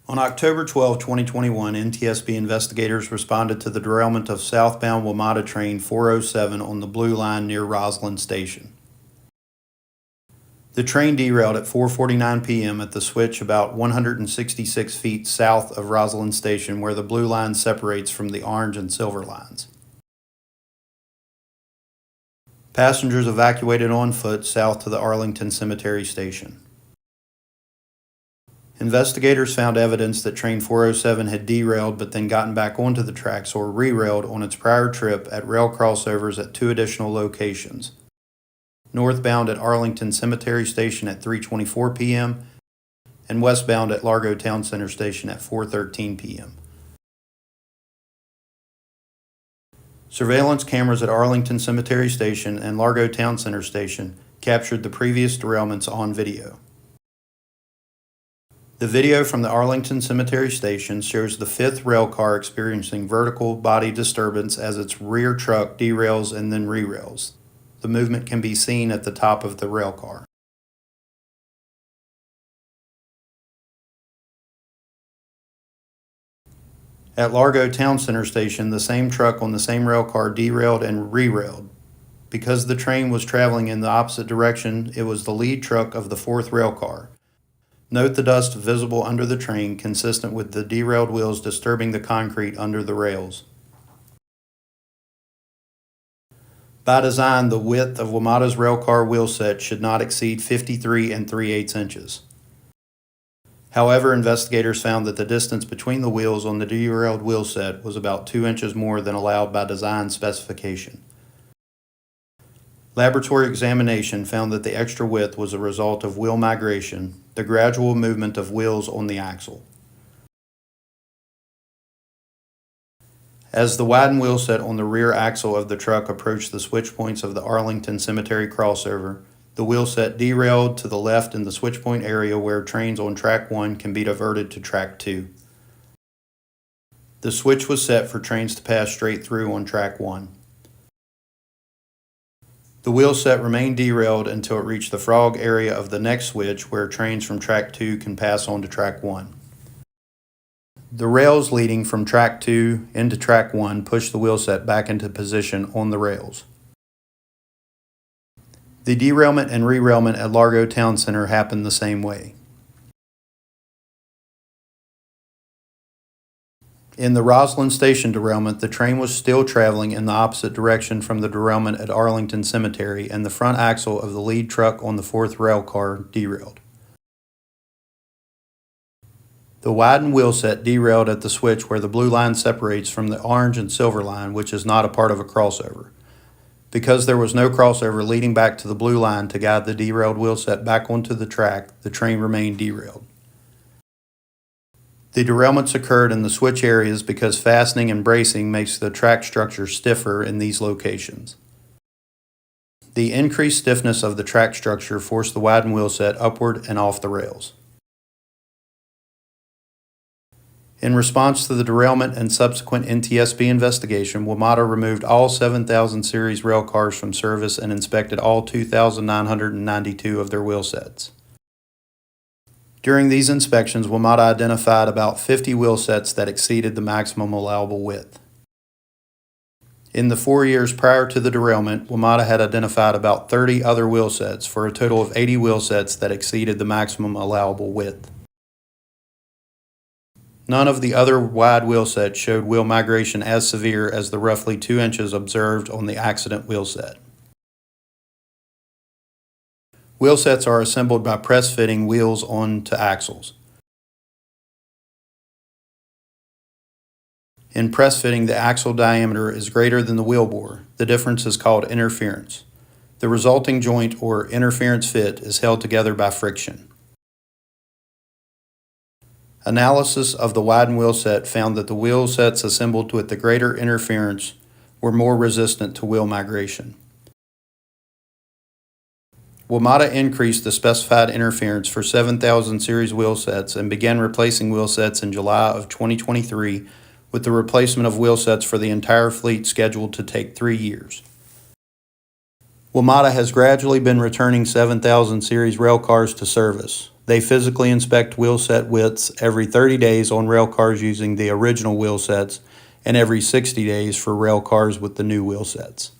On October 12, 2021, NTSB investigators responded to the derailment of southbound WMATA train 407 on the Blue Line near Rosslyn Station. The train derailed at 4:49 p.m. at the switch about 166 feet south of Rosslyn Station, where the Blue Line separates from the Orange and Silver lines. Passengers evacuated on foot south to the Arlington Cemetery Station. Investigators found evidence that train 407 had derailed but then gotten back onto the tracks or re-railed on its prior trip at rail crossovers at two additional locations. Northbound at Arlington Cemetery Station at 3:24 p.m. and westbound at Largo Town Center Station at 4:13 p.m. Surveillance cameras at Arlington Cemetery Station and Largo Town Center Station captured the previous derailments on video. The video from the Arlington Cemetery Station shows the fifth rail car experiencing vertical body disturbance as its rear truck derails and then re-rails. The movement can be seen at the top of the rail car. At Largo Town Center Station, the same truck on the same rail car derailed and re-railed. Because the train was traveling in the opposite direction, it was the lead truck of the fourth rail car. Note the dust visible under the train, consistent with the derailed wheels disturbing the concrete under the rails. By design, the width of WMATA's railcar wheel set should not exceed 53 3/8 inches. However, investigators found that the distance between the wheels on the derailed wheel set was about 2 inches more than allowed by design specification. Laboratory examination found that the extra width was a result of wheel migration, the gradual movement of wheels on the axle. As the widened wheel set on the rear axle of the truck approached the switch points of the Arlington Cemetery crossover, the wheel set derailed to the left in the switch point area where trains on track 1 can be diverted to track 2. The switch was set for trains to pass straight through on track 1. The wheel set remained derailed until it reached the frog area of the next switch where trains from track 2 can pass on to track 1. The rails leading from track 2 into track 1 pushed the wheel set back into position on the rails. The derailment and re-railment at Largo Town Center happened the same way. In the Rosslyn Station derailment, the train was still traveling in the opposite direction from the derailment at Arlington Cemetery, and the front axle of the lead truck on the fourth rail car derailed. The widened wheel set derailed at the switch where the Blue Line separates from the Orange and Silver line, which is not a part of a crossover. Because there was no crossover leading back to the Blue Line to guide the derailed wheel set back onto the track, the train remained derailed. The derailments occurred in the switch areas because fastening and bracing makes the track structure stiffer in these locations. The increased stiffness of the track structure forced the widened wheel set upward and off the rails. In response to the derailment and subsequent NTSB investigation, WMATA removed all 7000 series rail cars from service and inspected all 2,992 of their wheel sets. During these inspections, WMATA identified about 50 wheel sets that exceeded the maximum allowable width. In the 4 years prior to the derailment, WMATA had identified about 30 other wheel sets for a total of 80 wheel sets that exceeded the maximum allowable width. None of the other wide wheel sets showed wheel migration as severe as the roughly 2 inches observed on the accident wheel set. Wheel sets are assembled by press-fitting wheels onto axles. In press-fitting, the axle diameter is greater than the wheel bore. The difference is called interference. The resulting joint or interference fit is held together by friction. Analysis of the widened wheel set found that the wheel sets assembled with the greater interference were more resistant to wheel migration. WMATA increased the specified interference for 7000 series wheel sets and began replacing wheel sets in July of 2023, with the replacement of wheel sets for the entire fleet scheduled to take 3 years. WMATA has gradually been returning 7000 series rail cars to service. They physically inspect wheel set widths every 30 days on rail cars using the original wheel sets and every 60 days for rail cars with the new wheel sets.